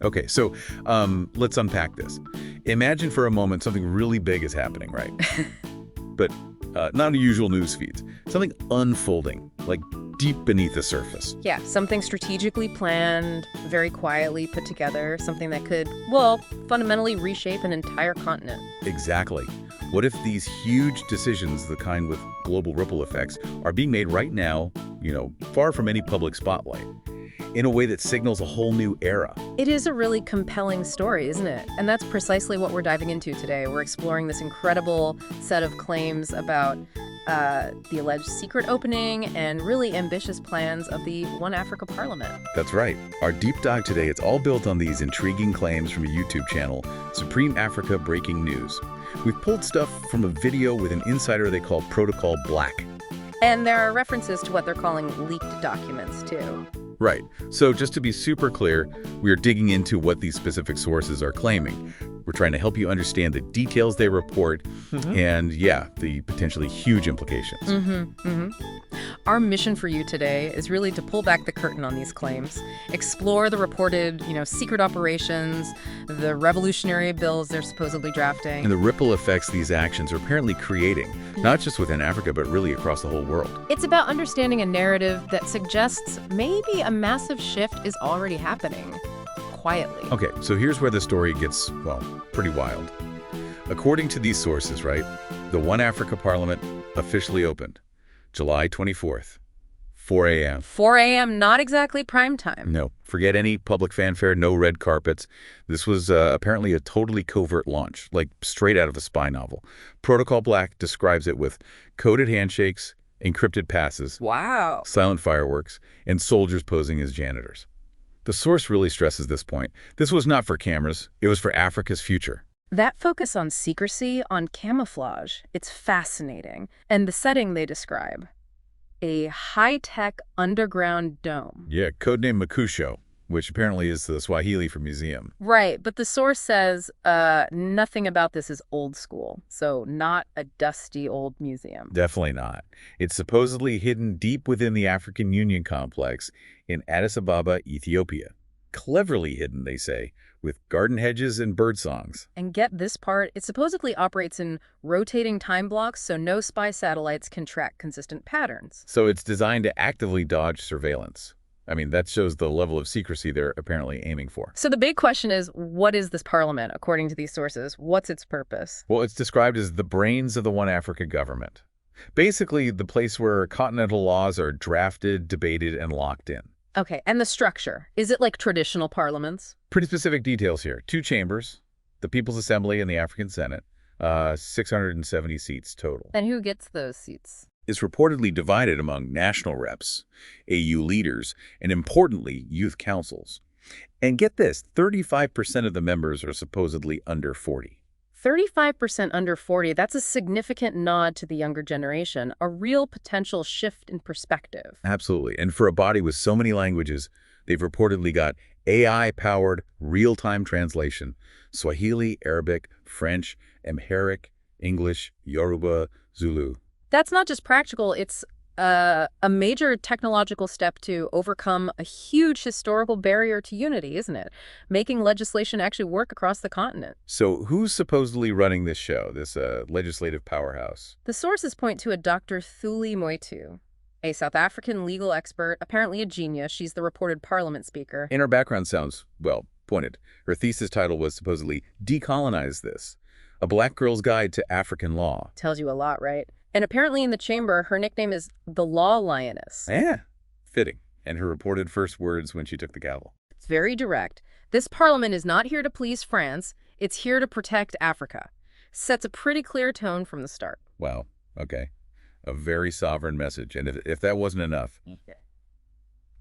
Okay, so let's unpack this. Imagine for a moment something really big is happening, right? But not usual news feeds. Something unfolding, like deep beneath the surface. Yeah, something strategically planned, very quietly put together, something that could, well, fundamentally reshape an entire continent. Exactly. What if these huge decisions, the kind with global ripple effects, are being made right now, far from any public spotlight, in a way that signals a whole new era? It is a really compelling story, isn't it? And that's precisely what we're diving into today. We're exploring this incredible set of claims about the alleged secret opening and really ambitious plans of the One Africa Parliament. That's right. Our deep dive today, it's all built on these intriguing claims from a YouTube channel, Supreme Africa Breaking News. We've pulled stuff from a video with an insider they call Protocol Black. And there are references to what they're calling leaked documents, too. Right. So just to be super clear, we are digging into what these specific sources are claiming. We're trying to help you understand the details they report and, the potentially huge implications. Our mission for you today is really to pull back the curtain on these claims, explore the reported, secret operations, the revolutionary bills they're supposedly drafting. And the ripple effects these actions are apparently creating, not just within Africa, but really across the whole world. It's about understanding a narrative that suggests maybe a massive shift is already happening, quietly. Okay, so here's where the story gets, pretty wild. According to these sources, right, the One Africa Parliament officially opened July 24th, 4 a.m. 4 a.m., not exactly prime time. No, forget any public fanfare, no red carpets. This was apparently a totally covert launch, like straight out of a spy novel. Protocol Black describes it with coded handshakes, encrypted passes, Wow. silent fireworks, and soldiers posing as janitors. The source really stresses this point. This was not for cameras, it was for Africa's future. That focus on secrecy, on camouflage, it's fascinating. And the setting they describe, a high-tech underground dome. Yeah, codename Makusho, which apparently is the Swahili for museum. Right, but the source says nothing about this is old school, so not a dusty old museum. Definitely not. It's supposedly hidden deep within the African Union complex in Addis Ababa, Ethiopia. Cleverly hidden, they say, with garden hedges and bird songs. And get this part, it supposedly operates in rotating time blocks so no spy satellites can track consistent patterns. So it's designed to actively dodge surveillance. I mean, that shows the level of secrecy they're apparently aiming for. So the big question is, what is this parliament, according to these sources? What's its purpose? Well, it's described as the brains of the One Africa government. Basically, the place where continental laws are drafted, debated, and locked in. Okay, and the structure. Is it like traditional parliaments? Pretty specific details here. 2 chambers, the People's Assembly and the African Senate, 670 seats total. And who gets those seats? Is reportedly divided among national reps, AU leaders, and importantly, youth councils. And get this, 35% of the members are supposedly under 40. 35% under 40, that's a significant nod to the younger generation, a real potential shift in perspective. Absolutely. And for a body with so many languages, they've reportedly got AI-powered real-time translation, Swahili, Arabic, French, Amharic, English, Yoruba, Zulu. That's not just practical, it's a major technological step to overcome a huge historical barrier to unity, isn't it? Making legislation actually work across the continent. So who's supposedly running this show, this legislative powerhouse? The sources point to a Dr. Thuli Moitu, a South African legal expert, apparently a genius. She's the reported parliament speaker. And her background sounds, pointed. Her thesis title was supposedly Decolonize This, a black girl's guide to African law. Tells you a lot, right? And apparently in the chamber, her nickname is the Law Lioness. Yeah, fitting. And her reported first words when she took the gavel. It's very direct. This parliament is not here to please France. It's here to protect Africa. Sets a pretty clear tone from the start. Wow. Okay. A very sovereign message. And if that wasn't enough,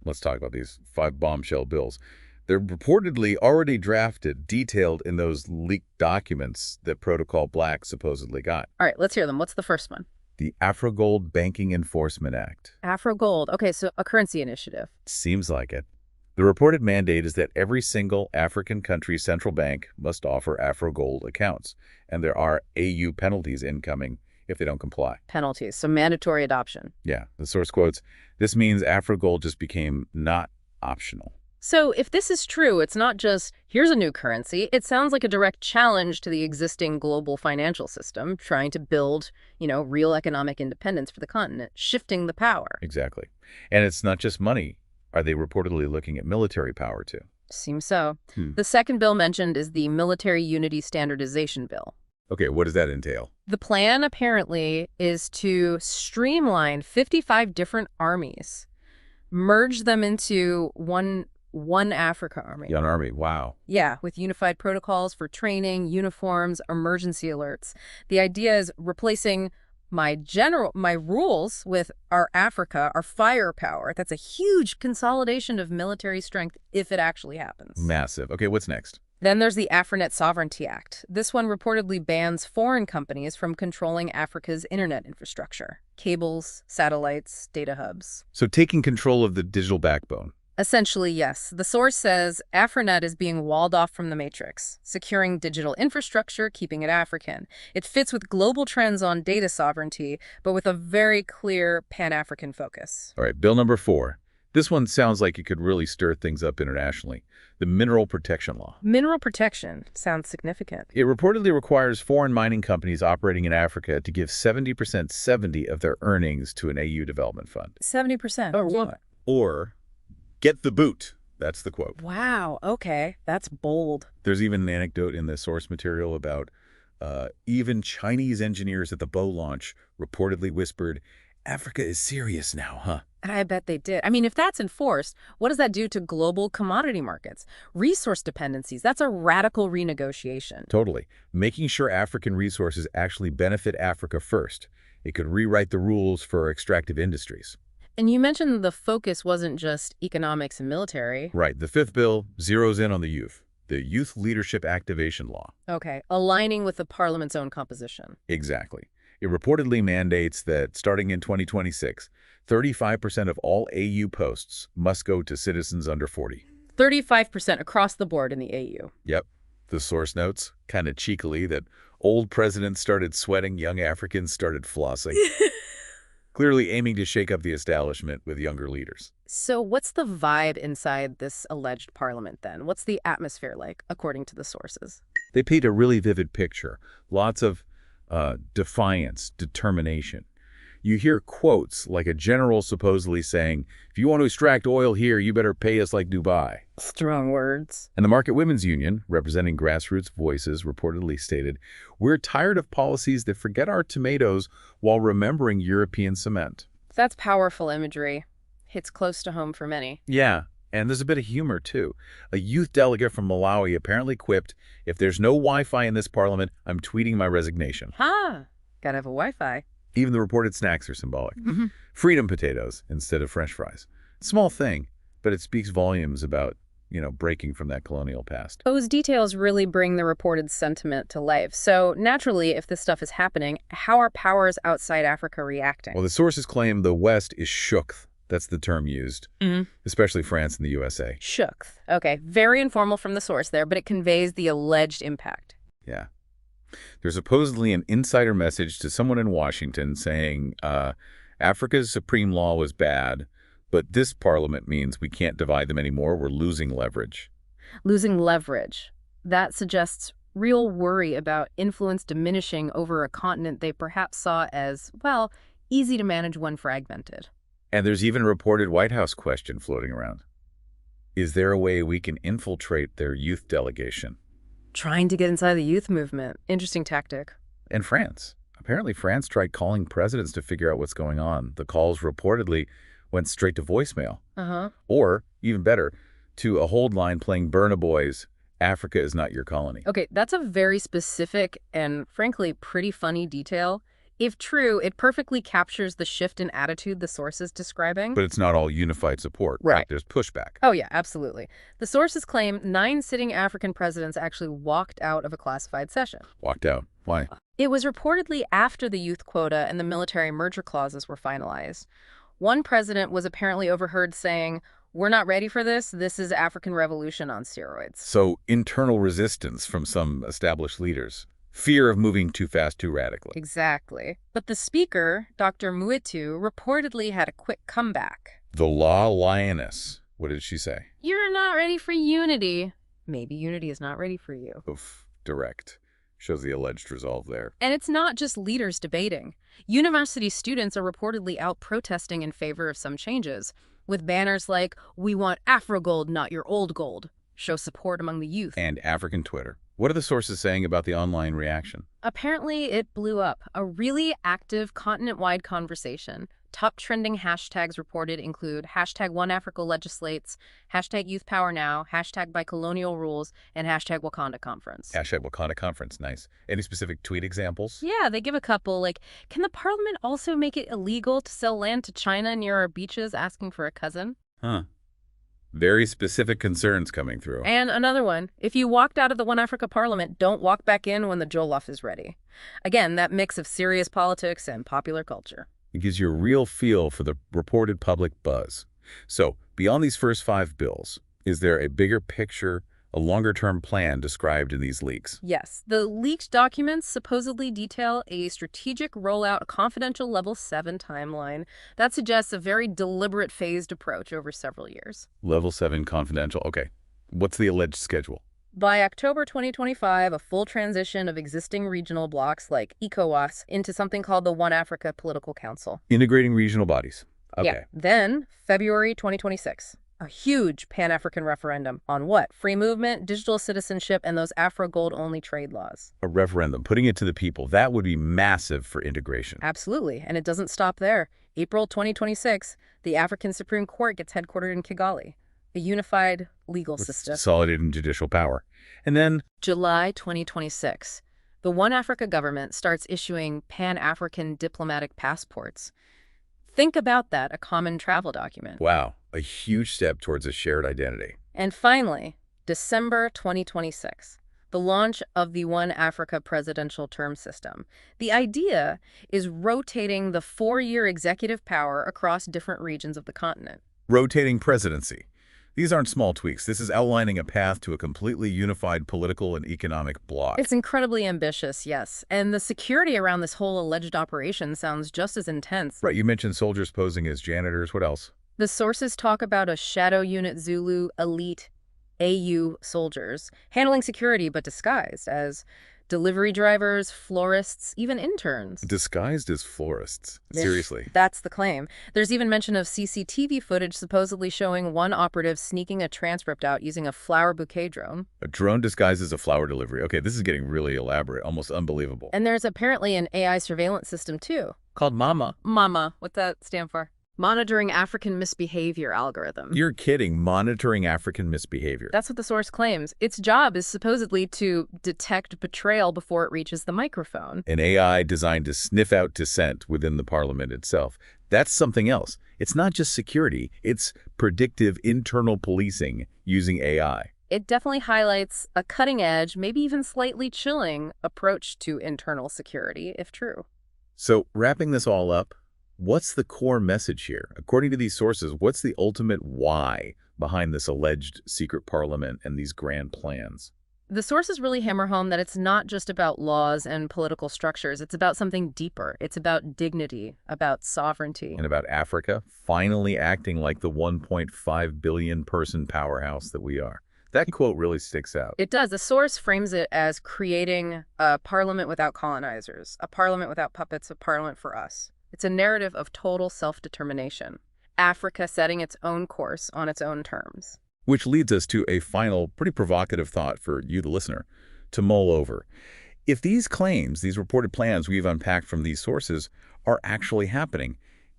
let's talk about these 5 bombshell bills. They're reportedly already drafted, detailed in those leaked documents that Protocol Black supposedly got. All right, let's hear them. What's the first one? The Afro-Gold Banking Enforcement Act. Afro-Gold. Okay, so a currency initiative. Seems like it. The reported mandate is that every single African country's central bank must offer Afro-Gold accounts, and there are AU penalties incoming if they don't comply. Penalties, so mandatory adoption. Yeah, the source quotes, "This means Afro-Gold just became not optional." So if this is true, it's not just, here's a new currency. It sounds like a direct challenge to the existing global financial system, trying to build, real economic independence for the continent, shifting the power. Exactly. And it's not just money. Are they reportedly looking at military power, too? Seems so. The second bill mentioned is the Military Unity Standardization Bill. Okay, what does that entail? The plan, apparently, is to streamline 55 different armies, merge them into one Africa army. Young Army, wow. Yeah, with unified protocols for training, uniforms, emergency alerts. The idea is replacing my rules with our Africa, our firepower. That's a huge consolidation of military strength if it actually happens. Massive. Okay, what's next? Then there's the AfriNet Sovereignty Act. This one reportedly bans foreign companies from controlling Africa's internet infrastructure. Cables, satellites, data hubs. So taking control of the digital backbone. Essentially, yes. The source says AfriNet is being walled off from the matrix, securing digital infrastructure, keeping it African. It fits with global trends on data sovereignty, but with a very clear Pan-African focus. All right, bill number 4. This one sounds like it could really stir things up internationally. The Mineral Protection Law. Mineral protection sounds significant. It reportedly requires foreign mining companies operating in Africa to give 70% of their earnings to an AU development fund. 70%. Or what? Or get the boot. That's the quote. Wow, okay. That's bold. There's even an anecdote in the source material about even Chinese engineers at the Bow launch reportedly whispered, Africa is serious now, huh? I bet they did. I mean, if that's enforced, what does that do to global commodity markets? Resource dependencies, that's a radical renegotiation. Totally. Making sure African resources actually benefit Africa first. It could rewrite the rules for extractive industries. And you mentioned the focus wasn't just economics and military. Right. The 5th bill zeroes in on the youth. The Youth Leadership Activation Law. Okay. Aligning with the parliament's own composition. Exactly. It reportedly mandates that starting in 2026, 35% of all AU posts must go to citizens under 40. 35% across the board in the AU. Yep. The source notes, kind of cheekily, that old presidents started sweating, young Africans started flossing. Clearly aiming to shake up the establishment with younger leaders. So what's the vibe inside this alleged parliament then? What's the atmosphere like, according to the sources? They paint a really vivid picture. Lots of defiance, determination. You hear quotes like a general supposedly saying, if you want to extract oil here, you better pay us like Dubai. Strong words. And the Market Women's Union, representing grassroots voices, reportedly stated, we're tired of policies that forget our tomatoes while remembering European cement. That's powerful imagery. Hits close to home for many. Yeah, and there's a bit of humor, too. A youth delegate from Malawi apparently quipped, if there's no Wi-Fi in this parliament, I'm tweeting my resignation. Ha! Gotta have a Wi-Fi. Even the reported snacks are symbolic. Freedom potatoes instead of French fries. Small thing, but it speaks volumes about, breaking from that colonial past. Those details really bring the reported sentiment to life. So naturally, if this stuff is happening, how are powers outside Africa reacting? Well, the sources claim the West is shook. That's the term used, especially France and the USA. Shook. Okay, very informal from the source there, but it conveys the alleged impact. Yeah. There's supposedly an insider message to someone in Washington saying Africa's supreme law was bad, but this parliament means we can't divide them anymore. We're losing leverage. Losing leverage. That suggests real worry about influence diminishing over a continent they perhaps saw as, well, easy to manage when fragmented. And there's even a reported White House question floating around. Is there a way we can infiltrate their youth delegation? Trying to get inside the youth movement. Interesting tactic. And France. Apparently France tried calling presidents to figure out what's going on. The calls reportedly went straight to voicemail. Or, even better, to a hold line playing Burna Boy's Africa is not your colony. Okay, that's a very specific and, frankly, pretty funny detail. If true, it perfectly captures the shift in attitude the source is describing. But it's not all unified support. Right. There's pushback. Oh, yeah, absolutely. The sources claim 9 sitting African presidents actually walked out of a classified session. Walked out. Why? It was reportedly after the youth quota and the military merger clauses were finalized. One president was apparently overheard saying, we're not ready for this. This is African revolution on steroids. So internal resistance from some established leaders. Fear of moving too fast, too radically. Exactly. But the speaker, Dr. Muitu, reportedly had a quick comeback. The law lioness. What did she say? You're not ready for unity. Maybe unity is not ready for you. Oof, direct. Shows the alleged resolve there. And it's not just leaders debating. University students are reportedly out protesting in favor of some changes, with banners like, "We want Afro gold, not your old gold," show support among the youth. And African Twitter. What are the sources saying about the online reaction? Apparently, it blew up. A really active continent-wide conversation. Top trending hashtags reported include hashtag #OneAfricaLegislates, hashtag YouthPowerNow, hashtag BiColonialRules, and hashtag Wakanda Conference. Hashtag Wakanda Conference, nice. Any specific tweet examples? Yeah, they give a couple, like, can the parliament also make it illegal to sell land to China near our beaches asking for a cousin? Huh. Very specific concerns coming through. And another one, if you walked out of the One Africa Parliament, don't walk back in when the jollof is ready. Again, that mix of serious politics and popular culture. It gives you a real feel for the reported public buzz. So, beyond these first 5 bills, is there a bigger picture, a longer-term plan described in these leaks? Yes, the leaked documents supposedly detail a strategic rollout, a confidential Level 7 timeline that suggests a very deliberate phased approach over several years. Level 7 confidential. Okay. What's the alleged schedule? By October 2025, a full transition of existing regional blocks like ECOWAS into something called the One Africa Political Council. Integrating regional bodies. Okay. Yeah. Then, February 2026, a huge Pan-African referendum on what? Free movement, digital citizenship, and those Afro-gold-only trade laws. A referendum, putting it to the people. That would be massive for integration. Absolutely, and it doesn't stop there. April 2026, the African Supreme Court gets headquartered in Kigali, a unified legal system. Consolidated judicial power. And then July 2026, the One Africa government starts issuing Pan-African diplomatic passports. Think about that, a common travel document. wow, a huge step towards a shared identity. And finally, December 2026, the launch of the One Africa presidential term system. The idea is rotating the 4-year executive power across different regions of the continent. Rotating presidency. These aren't small tweaks. This is outlining a path to a completely unified political and economic bloc. It's incredibly ambitious, yes. And the security around this whole alleged operation sounds just as intense. Right, you mentioned soldiers posing as janitors. What else? The sources talk about a shadow unit Zulu elite AU soldiers handling security but disguised as delivery drivers, florists, even interns. Disguised as florists. Seriously. That's the claim. There's even mention of CCTV footage supposedly showing one operative sneaking a transcript out using a flower bouquet drone. A drone disguised as a flower delivery. Okay, this is getting really elaborate, almost unbelievable. And there's apparently an AI surveillance system too. Called Mama. MAMA. What's that stand for? Monitoring African Misbehavior Algorithm. You're kidding. Monitoring African misbehavior. That's what the source claims. Its job is supposedly to detect betrayal before it reaches the microphone. An AI designed to sniff out dissent within the parliament itself. That's something else. It's not just security. It's predictive internal policing using AI. It definitely highlights a cutting-edge, maybe even slightly chilling approach to internal security, if true. So, wrapping this all up, what's the core message here? According to these sources, what's the ultimate why behind this alleged secret parliament and these grand plans? The sources really hammer home that it's not just about laws and political structures. It's about something deeper. It's about dignity, about sovereignty. And about Africa finally acting like the 1.5 billion person powerhouse that we are. That quote really sticks out. It does. The source frames it as creating a parliament without colonizers, a parliament without puppets, a parliament for us. It's a narrative of total self-determination. Africa setting its own course on its own terms. Which leads us to a final, pretty provocative thought for you, the listener, to mull over. If these claims, these reported plans we've unpacked from these sources, are actually happening,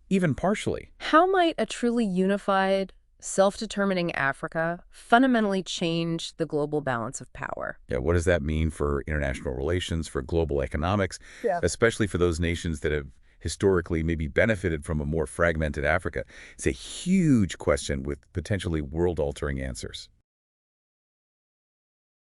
even partially, how might a truly unified, self-determining Africa fundamentally change the global balance of power? yeah, what does that mean for international relations, for global economics, especially for those nations that have historically maybe benefited from a more fragmented Africa? It's a huge question with potentially world-altering answers.